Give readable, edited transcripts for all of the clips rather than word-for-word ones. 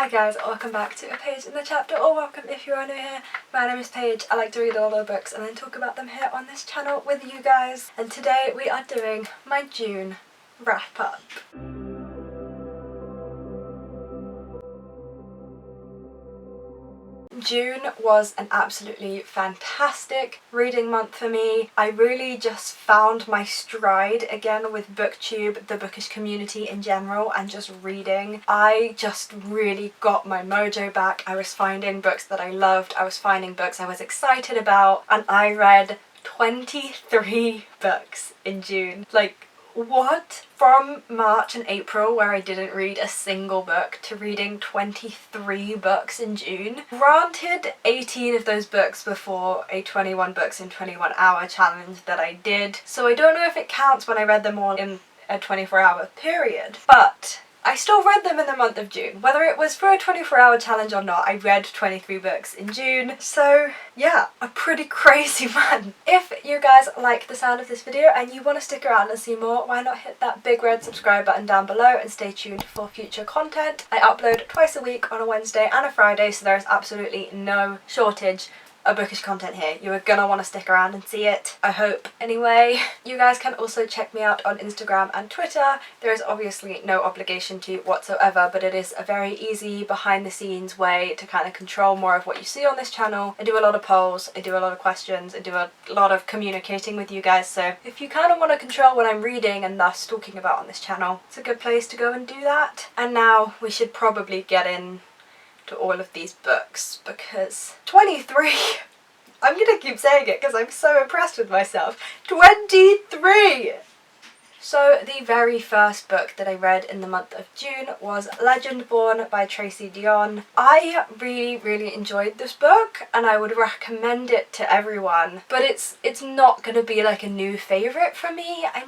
Hi guys, welcome back to A Page in the Chapter, or welcome if you are new here. My name is Paige. I like to read all the books and then talk about them here on this channel with you guys. And today we are doing my June wrap up. June was an absolutely fantastic reading month for me. I really just found my stride again with BookTube, the bookish community in general, and just reading. I just really got my mojo back. I was finding books that I loved, I was finding books I was excited about, and I read 23 books in June. Like, what? From March and April, where I didn't read a single book, to reading 23 books in June. Granted, 18 of those books were for a 21 books in 21 hour challenge that I did, so I don't know if it counts when I read them all in a 24-hour period, but I still read them in the month of June. Whether it was for a 24-hour challenge or not, I read 23 books in June. So yeah, a pretty crazy month. If you guys like the sound of this video and you want to stick around and see more, why not hit that big red subscribe button down below and stay tuned for future content. I upload twice a week on a Wednesday and a Friday, so there is absolutely no shortage of bookish content here. You are gonna want to stick around and see it, I hope. Anyway, you guys can also check me out on Instagram and Twitter. There is obviously no obligation to whatsoever, but it is a very easy behind the scenes way to kind of control more of what you see on this channel. I do a lot of polls, I do a lot of questions, I do a lot of communicating with you guys, so if you kind of want to control what I'm reading and thus talking about on this channel, it's a good place to go and do that. And now we should probably get in to all of these books, because 23! I'm gonna keep saying it because I'm so impressed with myself. 23! So the very first book that I read in the month of June was Legendborn by Tracy Deonn. I really enjoyed this book and I would recommend it to everyone, but it's not gonna be like a new favourite for me. I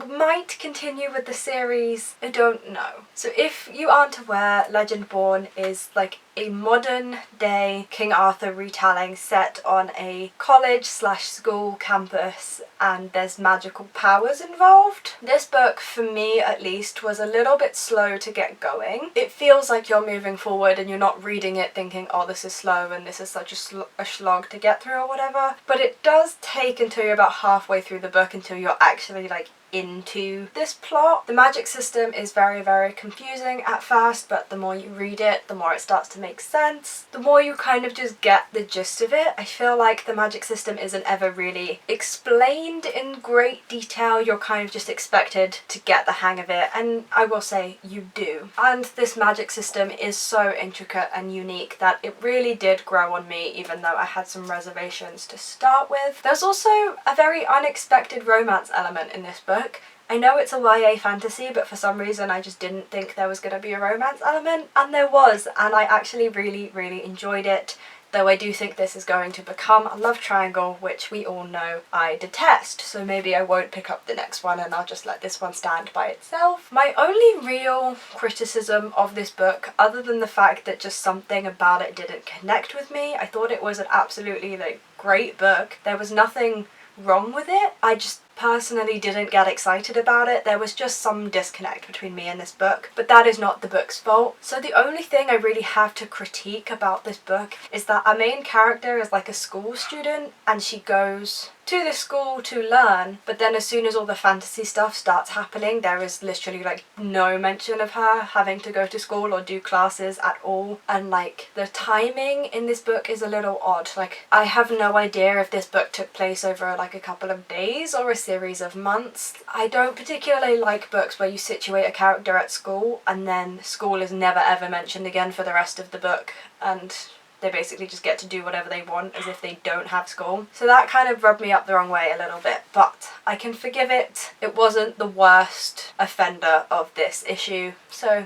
might continue with the series, I don't know. So if you aren't aware, Legendborn is like a modern day King Arthur retelling set on a college/school campus, and there's magical powers involved. This book, for me at least, was a little bit slow to get going. It feels like you're moving forward and you're not reading it thinking, oh, this is slow and this is such a slog to get through or whatever, but it does take until you're about halfway through the book until you're actually like into this plot. The magic system is very confusing at first, but the more you read it, the more it starts to make sense. The more you kind of just get the gist of it. I feel like the magic system isn't ever really explained in great detail. You're kind of just expected to get the hang of it, and I will say you do. And this magic system is so intricate and unique that it really did grow on me, even though I had some reservations to start with. There's also a very unexpected romance element in this book. I know it's a YA fantasy, but for some reason I just didn't think there was going to be a romance element, and there was, and I actually really enjoyed it, though I do think this is going to become a love triangle, which we all know I detest, so maybe I won't pick up the next one and I'll just let this one stand by itself. My only real criticism of this book, other than the fact that just something about it didn't connect with me, I thought it was an absolutely like great book. There was nothing wrong with it. I just personally didn't get excited about it. There was just some disconnect between me and this book, but that is not the book's fault. So the only thing I really have to critique about this book is that our main character is like a school student and she goes to this school to learn, but then as soon as all the fantasy stuff starts happening, there is literally like no mention of her having to go to school or do classes at all. And like the timing in this book is a little odd. Like I have no idea if this book took place over like a couple of days or a series of months. I don't particularly like books where you situate a character at school and then school is never ever mentioned again for the rest of the book, and they basically just get to do whatever they want as if they don't have school. So that kind of rubbed me up the wrong way a little bit, but I can forgive it. It wasn't the worst offender of this issue, so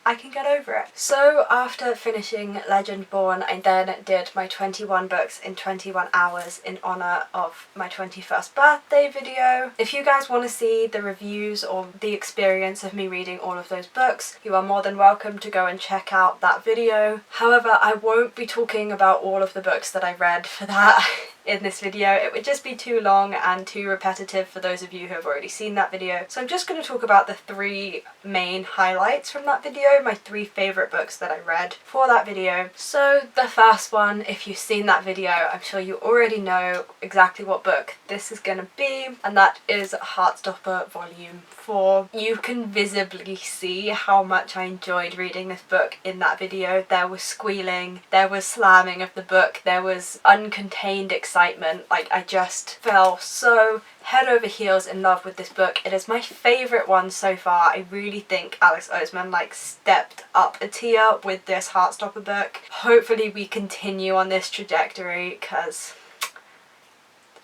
I can get over it. So after finishing Legendborn, I then did my 21 books in 21 hours in honour of my 21st birthday video. If you guys want to see the reviews or the experience of me reading all of those books, you are more than welcome to go and check out that video. However, I won't be talking about all of the books that I read for that. in this video. It would just be too long and too repetitive for those of you who have already seen that video. So I'm just going to talk about the 3 main highlights from that video, my 3 favourite books that I read for that video. So the first one, if you've seen that video, I'm sure you already know exactly what book this is going to be, and that is Heartstopper Volume 4. You can visibly see how much I enjoyed reading this book in that video. There was squealing, there was slamming of the book, there was uncontained excitement. Like, I just fell so head over heels in love with this book. It is my favourite one so far. I really think Alice Oseman like stepped up a tier with this Heartstopper book. Hopefully we continue on this trajectory because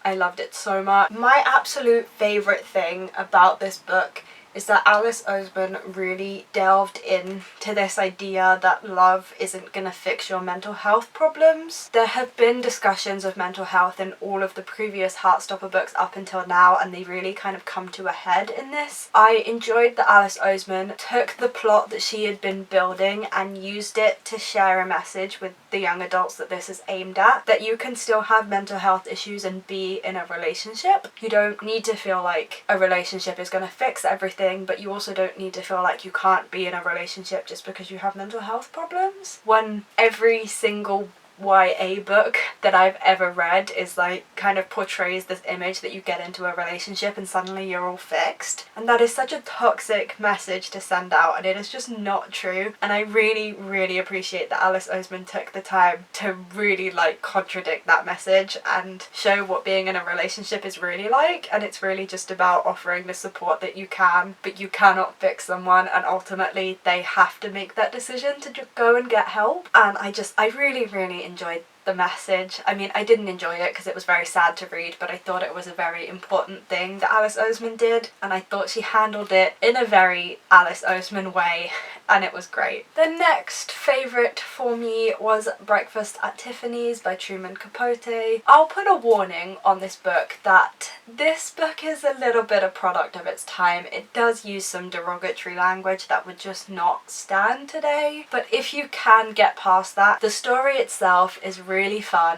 I loved it so much. My absolute favourite thing about this book is that Alice Oseman really delved into this idea that love isn't gonna fix your mental health problems. There have been discussions of mental health in all of the previous Heartstopper books up until now, and they really kind of come to a head in this. I enjoyed that Alice Oseman took the plot that she had been building and used it to share a message with the young adults that this is aimed at, that you can still have mental health issues and be in a relationship. You don't need to feel like a relationship is gonna fix everything, but you also don't need to feel like you can't be in a relationship just because you have mental health problems. When every single YA book that I've ever read is like kind of portrays this image that you get into a relationship and suddenly you're all fixed, and that is such a toxic message to send out, and it is just not true. And I really appreciate that Alice Oseman took the time to really like contradict that message and show what being in a relationship is really like, and it's really just about offering the support that you can, but you cannot fix someone, and ultimately they have to make that decision to just go and get help. And I really enjoyed the message. I mean, I didn't enjoy it because it was very sad to read, but I thought it was a very important thing that Alice Oseman did, and I thought she handled it in a very Alice Oseman way, and it was great. The next favourite for me was Breakfast at Tiffany's by Truman Capote. I'll put a warning on this book that this book is a little bit a product of its time. It does use some derogatory language that would just not stand today, but if you can get past that, the story itself is really fun,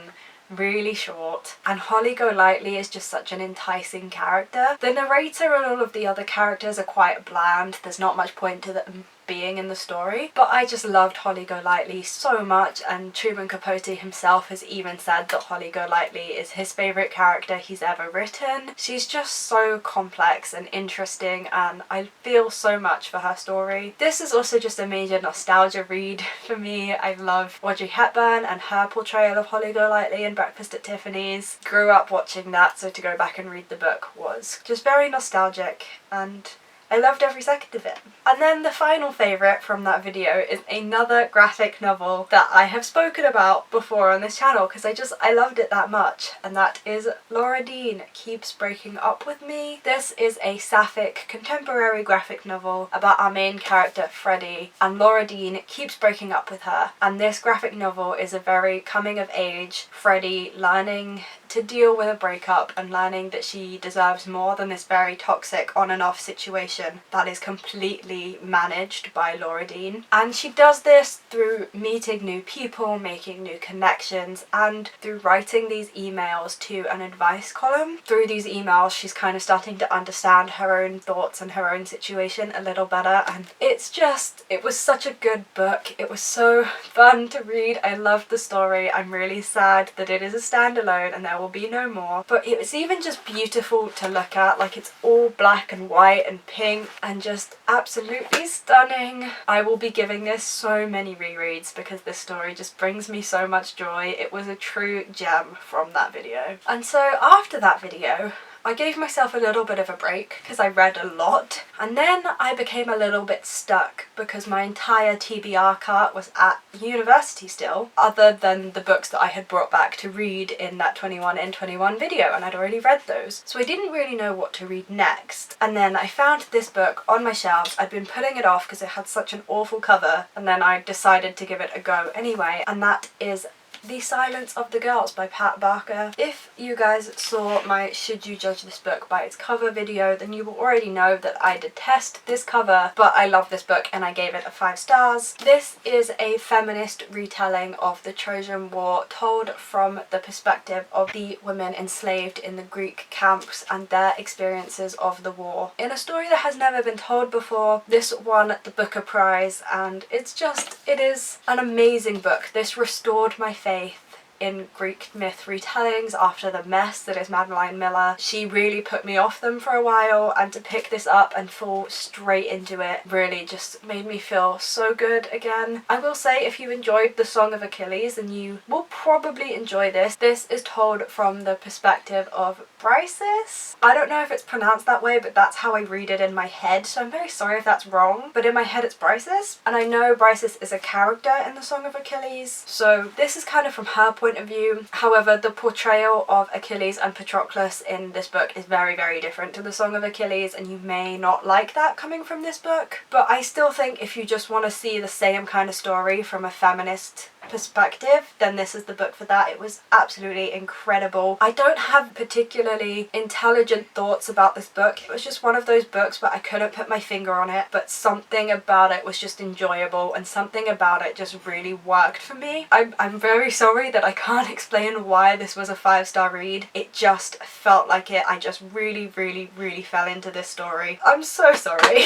really short, and Holly Golightly is just such an enticing character. The narrator and all of the other characters are quite bland. There's not much point to them being in the story, but I just loved Holly Golightly so much, and Truman Capote himself has even said that Holly Golightly is his favourite character he's ever written. She's just so complex and interesting, and I feel so much for her story. This is also just a major nostalgia read for me. I love Audrey Hepburn and her portrayal of Holly Golightly in Breakfast at Tiffany's. Grew up watching that, so to go back and read the book was just very nostalgic, and I loved every second of it. And then the final favourite from that video is another graphic novel that I have spoken about before on this channel because I loved it that much, and that is Laura Dean Keeps Breaking Up With Me. This is a sapphic contemporary graphic novel about our main character Freddie, and Laura Dean keeps breaking up with her, and this graphic novel is a very coming of age Freddie learning to deal with a breakup and learning that she deserves more than this very toxic on and off situation that is completely managed by Laura Dean. And she does this through meeting new people, making new connections, and through writing these emails to an advice column. Through these emails she's kind of starting to understand her own thoughts and her own situation a little better, and it was such a good book. It was so fun to read. I loved the story. I'm really sad that it is a standalone and there will be no more, but it was even just beautiful to look at. Like, it's all black and white and pink and just absolutely stunning. I will be giving this so many rereads because this story just brings me so much joy. It was a true gem from that video. And so after that video I gave myself a little bit of a break because I read a lot, and then I became a little bit stuck because my entire TBR cart was at university still, other than the books that I had brought back to read in that 21 in 21 video, and I'd already read those. So I didn't really know what to read next, and then I found this book on my shelves. I'd been putting it off because it had such an awful cover, and then I decided to give it a go anyway, and that is The Silence of the Girls by Pat Barker. If you guys saw my Should You Judge This Book by Its Cover video, then you will already know that I detest this cover, but I love this book and I gave it a 5 stars. This is a feminist retelling of the Trojan War, told from the perspective of the women enslaved in the Greek camps and their experiences of the war. In a story that has never been told before, this won the Booker Prize, and it is an amazing book. This restored my faith in Greek myth retellings after the mess that is Madeline Miller. She really put me off them for a while, and to pick this up and fall straight into it really just made me feel so good again. I will say, if you enjoyed The Song of Achilles, then you will probably enjoy this. This is told from the perspective of Briseis. I don't know if it's pronounced that way, but that's how I read it in my head, so I'm very sorry if that's wrong, but in my head it's Briseis, and I know Briseis is a character in The Song of Achilles, so this is kind of from her point of view. However, the portrayal of Achilles and Patroclus in this book is very, very different to The Song of Achilles, and you may not like that coming from this book, but I still think if you just want to see the same kind of story from a feminist perspective, then this is the book for that. It was absolutely incredible. I don't have particularly intelligent thoughts about this book. It was just one of those books where I couldn't put my finger on it, but something about it was just enjoyable, and something about it just really worked for me. I'm very sorry that I can't explain why this was a 5-star read. It just felt like it. I just really, really, really fell into this story. I'm so sorry.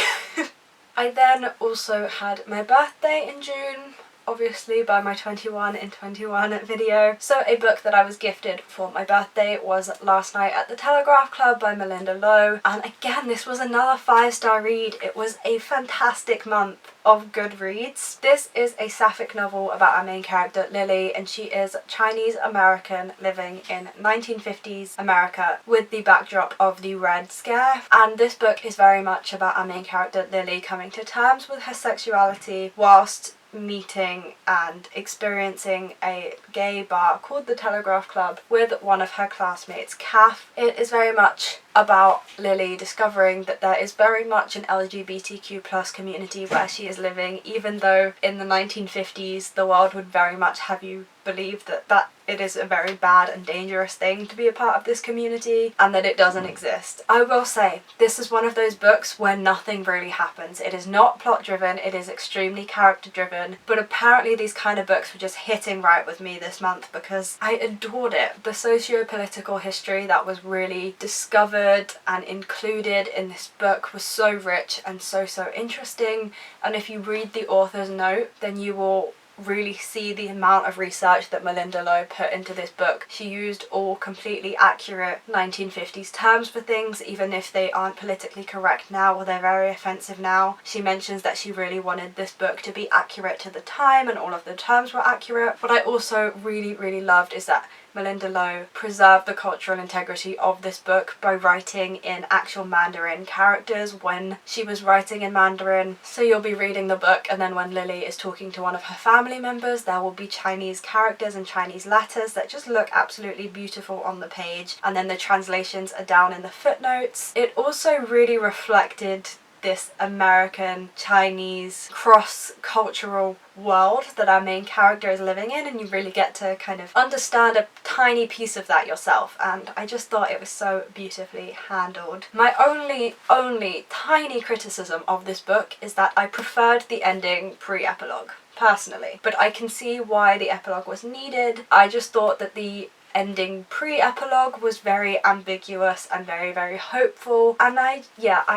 I then also had my birthday in June, obviously by my 21 in 21 video. So a book that I was gifted for my birthday was Last Night at the Telegraph Club by Malinda Lo, and again this was another 5-star read. It was a fantastic month of good reads. This is a sapphic novel about our main character Lily, and she is Chinese American living in 1950s America with the backdrop of the Red Scare, and this book is very much about our main character Lily coming to terms with her sexuality whilst meeting and experiencing a gay bar called the Telegraph Club with one of her classmates, Kath. It is very much about Lily discovering that there is very much an LGBTQ+ community where she is living, even though in the 1950s the world would very much have you believe that it is a very bad and dangerous thing to be a part of this community, and that it doesn't exist. I will say, this is one of those books where nothing really happens. It is not plot driven, it is extremely character driven, but apparently these kind of books were just hitting right with me this month because I adored it. The socio-political history that was really discovered and included in this book was so rich and so interesting, and if you read the author's note, then you will really see the amount of research that Malinda Lo put into this book. She used all completely accurate 1950s terms for things, even if they aren't politically correct now or they're very offensive now. She mentions that she really wanted this book to be accurate to the time, and all of the terms were accurate. What I also really loved is that Malinda Lo preserved the cultural integrity of this book by writing in actual Mandarin characters when she was writing in Mandarin. So you'll be reading the book, and then when Lily is talking to one of her family members, there will be Chinese characters and Chinese letters that just look absolutely beautiful on the page, and then the translations are down in the footnotes. It also really reflected this American Chinese cross-cultural world that our main character is living in, and you really get to kind of understand a tiny piece of that yourself, and I just thought it was so beautifully handled. My only tiny criticism of this book is that I preferred the ending pre-epilogue, personally, but I can see why the epilogue was needed. I just thought that the ending pre-epilogue was very ambiguous and very hopeful, and I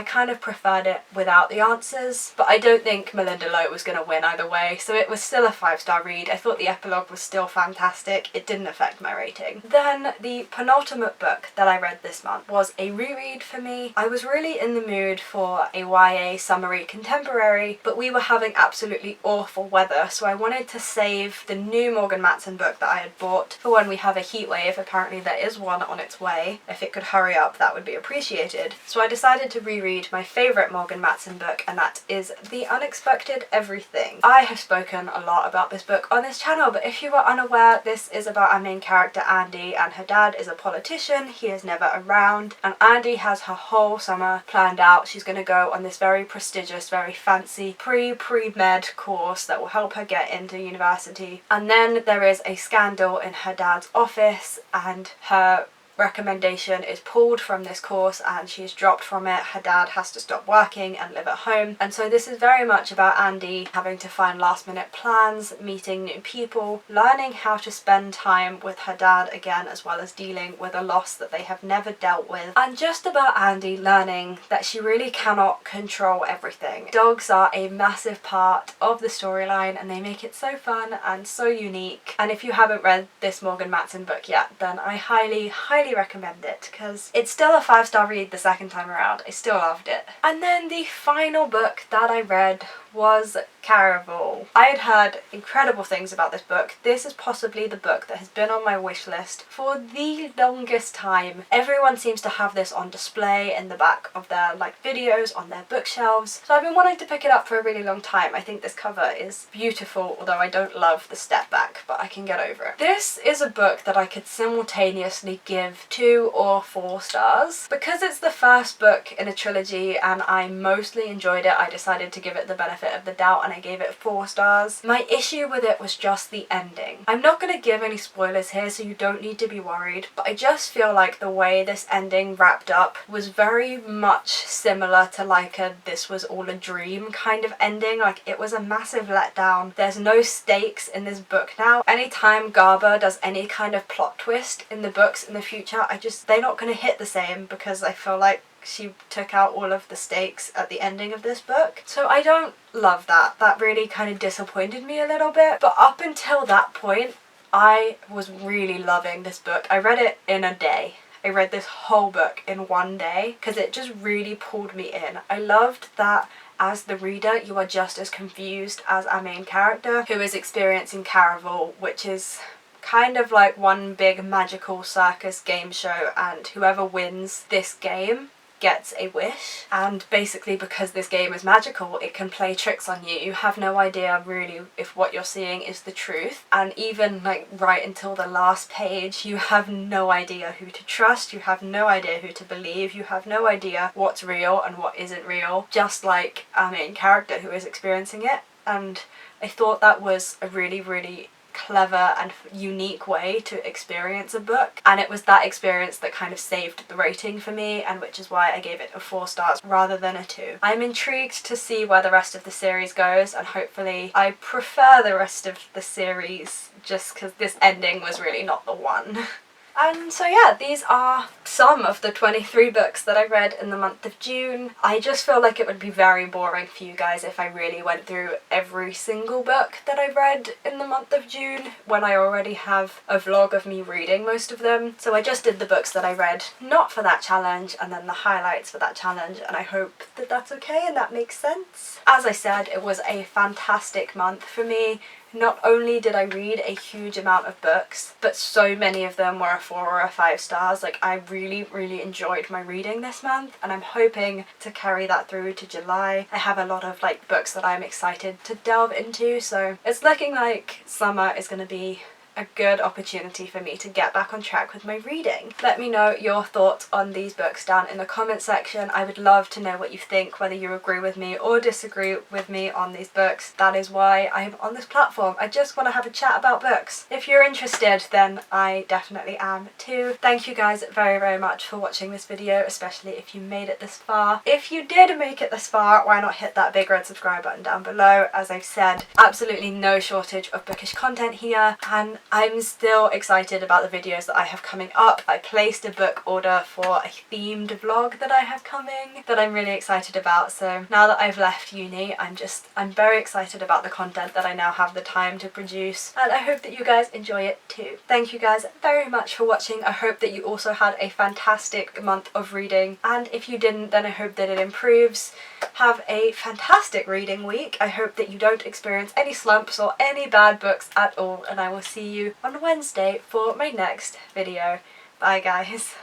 kind of preferred it without the answers, but I don't think Malinda Lo was going to win either way, so it was still a 5-star read. I thought the epilogue was still fantastic. It didn't affect my rating. Then the penultimate book that I read this month was a reread for me. I was really in the mood for a YA summary contemporary, but we were having absolutely awful weather, so I wanted to save the new Morgan Matson book that I had bought for when we have a heat heat wave. Apparently there is one on its way. If it could hurry up, that would be appreciated. So I decided to reread my favourite Morgan Matson book, and that is The Unexpected Everything. I have spoken a lot about this book on this channel, but if you are unaware, this is about our main character Andy, and her dad is a politician. He is never around, and Andy has her whole summer planned out. She's going to go on this very prestigious, very fancy pre-med course that will help her get into university. And then there is a scandal in her dad's office, and her recommendation is pulled from this course and she's dropped from it. Her dad has to stop working and live at home, and so this is very much about Andy having to find last minute plans, meeting new people, learning how to spend time with her dad again, as well as dealing with a loss that they have never dealt with, and just about Andy learning that she really cannot control everything. Dogs are a massive part of the storyline and they make it so fun and so unique, and if you haven't read this Morgan Matson book yet, then I highly recommend it, because it's still a 5-star read the second time around. I still loved it. And then the final book that I read was Caraval. I had heard incredible things about this book. This is possibly the book that has been on my wish list for the longest time. Everyone seems to have this on display in the back of their videos on their bookshelves, so I've been wanting to pick it up for a really long time. I think this cover is beautiful, although I don't love the step back, but I can get over it. This is a book that I could simultaneously give 2 or 4 stars. Because it's the first book in a trilogy and I mostly enjoyed it, I decided to give it the benefit of the doubt and I gave it 4 stars. My issue with it was just the ending. I'm not going to give any spoilers here, so you don't need to be worried, but I just feel like the way this ending wrapped up was very much similar to a this was all a dream kind of ending. It was a massive letdown. There's no stakes in this book now. Anytime Garber does any kind of plot twist in the books in the future, they're not going to hit the same, because I feel like she took out all of the stakes at the ending of this book. So I don't love that. That really kind of disappointed me a little bit. But up until that point, I was really loving this book. I read it in a day. I read this whole book in one day because it just really pulled me in. I loved that as the reader, you are just as confused as our main character, who is experiencing Caraval, which is kind of like one big magical circus game show, and whoever wins this game gets a wish, and basically because this game is magical, it can play tricks on you. You have no idea really if what you're seeing is the truth, and even right until the last page you have no idea who to trust, you have no idea who to believe, you have no idea what's real and what isn't real, just like our main character who is experiencing it. And I thought that was a really clever and unique way to experience a book, and it was that experience that kind of saved the rating for me, and which is why I gave it a 4 stars rather than a 2. I'm intrigued to see where the rest of the series goes, and hopefully I prefer the rest of the series just because this ending was really not the one. And so yeah, these are some of the 23 books that I read in the month of June. I just feel like it would be very boring for you guys if I really went through every single book that I read in the month of June when I already have a vlog of me reading most of them. So I just did the books that I read not for that challenge and then the highlights for that challenge, and I hope that that's okay and that makes sense. As I said, it was a fantastic month for me. Not only did I read a huge amount of books, but so many of them were a 4 or a 5 stars. I really enjoyed my reading this month, and I'm hoping to carry that through to July. I have a lot of books that I'm excited to delve into, so it's looking like summer is going to be a good opportunity for me to get back on track with my reading. Let me know your thoughts on these books down in the comment section. I would love to know what you think, whether you agree with me or disagree with me on these books. That is why I'm on this platform. I just want to have a chat about books. If you're interested, then I definitely am too. Thank you guys very much for watching this video, especially if you made it this far. If you did make it this far, why not hit that big red subscribe button down below? As I've said, absolutely no shortage of bookish content here, and I'm still excited about the videos that I have coming up. I placed a book order for a themed vlog that I have coming that I'm really excited about. So now that I've left uni, I'm very excited about the content that I now have the time to produce, and I hope that you guys enjoy it too. Thank you guys very much for watching. I hope that you also had a fantastic month of reading, and if you didn't, then I hope that it improves. Have a fantastic reading week. I hope that you don't experience any slumps or any bad books at all, and I will see you on Wednesday for my next video. Bye guys.